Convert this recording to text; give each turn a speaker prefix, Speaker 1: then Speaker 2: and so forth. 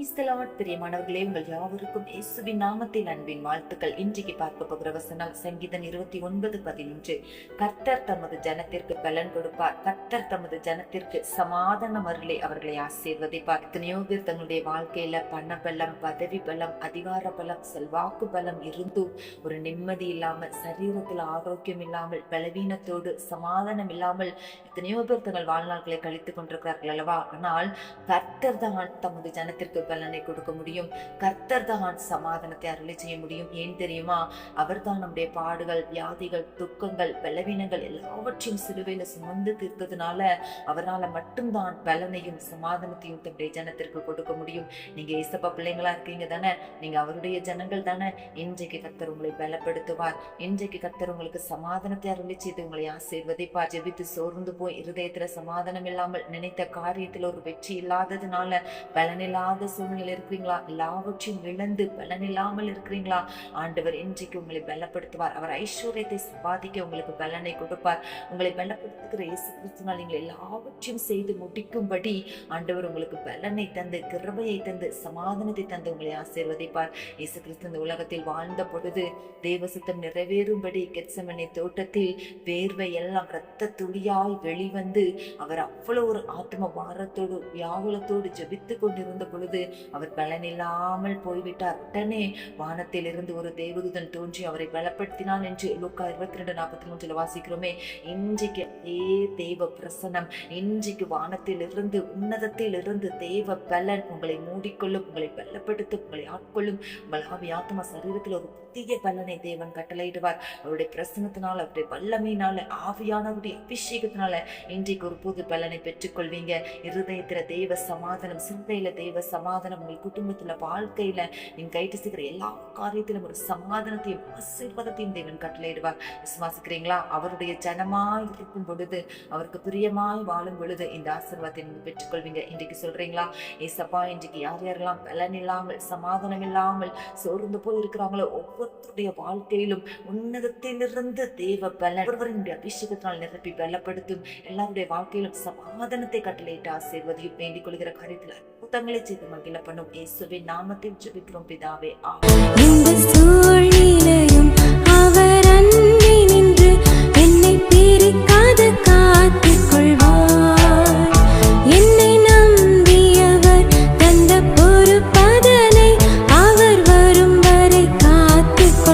Speaker 1: பிரியமானவர்களே, உங்கள் யாவருக்கும் இயேசுவின் நாமத்தில் அன்பின் வாழ்த்துக்கள். இன்றைக்கு பார்க்க போகிற வசனம் சங்கீதம் 29:11. கர்த்தர் தமது ஜனத்திற்கு பலன் கொடுப்பார், கர்த்தர் தமது ஜனத்திற்கு சமாதானம் அருளி அவர்களை ஆசீர்வதிப்பார். எத்தனையோ பேர் தங்களுடைய வாழ்க்கையில பண பலம், பதவி பலம், அதிகார பலம், செல்வாக்கு பலம் இருந்தும் ஒரு நிம்மதி இல்லாமல், சரீரத்தில் ஆரோக்கியம் இல்லாமல், பலவீனத்தோடு, சமாதானம் இல்லாமல் எத்தனையோ பேர் தங்கள் வாழ்நாட்களை கழித்துக் கொண்டிருக்கிறார்கள் அல்லவா? ஆனால் கர்த்தர் தான் தமது ஜனத்திற்கு பலனை கொடுக்க முடியும். கர்த்தர் தான் சமாதானத்தை அருளை செய்ய முடியும். ஏன் தெரியுமா? அவர் தான் நம்முடைய பாடுகள், வியாதிகள், துக்கங்கள், பலவீனங்கள் எல்லாவற்றையும் சிலுவையில சுமந்து தீர்த்ததுனால அவரால் மட்டும்தான் பலனையும் சமாதானத்தையும் தம்முடைய ஜனத்திற்கு கொடுக்க முடியும். நீங்க ஏசப்பா பிள்ளைங்களா இருக்கீங்க தானே? நீங்க அவருடைய ஜனங்கள் தானே? இன்றைக்கு கர்த்தர் உங்களை பலப்படுத்துவார். இன்றைக்கு கர்த்தர் உங்களுக்கு சமாதானத்தை அருளை செய்து உங்களை ஆசீர்வதிப்பார். ஜெபித்து சோர்ந்து போய் இருதயத்துல சமாதானம் இல்லாமல், நினைத்த காரியத்தில் ஒரு வெற்றி இல்லாததுனால பலனில்லாத சூழ்நிலை இருக்கிறீங்களா? எல்லாவற்றையும் இழந்து பலனில்லாமல் இருக்கிறீங்களா? ஆண்டவர் இன்றைக்கு உங்களை பலப்படுத்துவார். அவர் ஐஸ்வர்யத்தை சம்பாதிக்க உங்களுக்கு பலனை கொடுப்பார். உங்களை பலப்படுத்துகிற இயேசு கிறிஸ்துவினால் நீங்கள் எல்லாவற்றையும் செய்து முடிக்கும்படி ஆண்டவர் உங்களுக்கு பலனை தந்து, கிருபையை தந்து, சமாதானத்தை தந்து உங்களை ஆசீர்வதிப்பார். இயேசு கிறிஸ்து இந்த உலகத்தில் வாழ்ந்த பொழுது தேவ சித்தம் நிறைவேறும்படி கெத்செமனே தோட்டத்தில் வேர்வை எல்லாம் இரத்த துளியாய் வெளிவந்து அவர் அவ்வளவு ஒரு ஆத்ம பாரத்தோடு வியாகுலத்தோடு ஜெபித்து கொண்டிருந்த பொழுது அவர் பலனில்லாமல் போய்விட்டார். உடனே வானத்தில் இருந்து ஒரு தேவதூதன் தோன்றி அவரை பலப்படுத்தினான் என்று லூக்கா 22:43 வாசிக்கிறோமே. இன்றைக்கு அதே தேவ பிரசனம், இன்றைக்கு வானத்தில் இருந்து, உன்னதத்தில் இருந்து தேவ பலன் உங்களை மூடிக்கொள்ளும், உங்களை பலப்படுத்தும், உங்களை ஆட்கொள்ளும். உங்கள் ஆவி ஆத்ம சரீரத்தில் ஒரு புதிய பலனை தேவன் கட்டளையிடுவார். அவருடைய பிரசனத்தினால, அவருடைய வல்லமையினால, ஆவியானவருடைய அபிஷேகத்தினால இன்றைக்கு ஒரு புது பலனை பெற்றுக்கொள்வீங்க. இருதயத்துல தேவ சமாதானம், சிந்தையில தேவ சமாதானம், உங்கள் குடும்பத்துல, வாழ்க்கையில நீங்க கைட்டு செய்கிற எல்லா காரியத்திலும் ஒரு சமாதானத்தையும் ஆசீர்வாதத்தையும் தேவன் கட்டளையிடுவார். விசுவாசிக்கிறீங்களா? அவருடைய ஜனமாய் இருக்கும் பொழுது, அவருக்கு பிரியமாய் வாழும் பொழுது இந்த ஆசீர்வாதத்தை நீங்க பெற்றுக்கொள்வீங்க. இன்றைக்கு சொல்றீங்களா, ஏசப்பா இன்றைக்கு யார் யாரெல்லாம் பலன் இல்லாமல், சமாதானம் இல்லாமல் சோர்ந்து போய் இருக்கிறாங்களோ ஒவ்வொருத்தருடைய வாழ்க்கையிலும் உன்னதத்திலிருந்து தேவ பலன் ஒருவருடைய அபிஷேகத்தினால் நிரப்பி பலப்படுத்தும். எல்லாருடைய வாழ்க்கையிலும் சமாதானத்தை கட்டளையிட்டு ஆசீர்வதியும். வேண்டிக் கொள்கிற காரியத்தில் அற்புதங்களை செய்து மகிழ பண்ணும். இயேசுவின் நாமத்தில் ஜெபிக்கிறோம் பிதாவே, ஆமென்.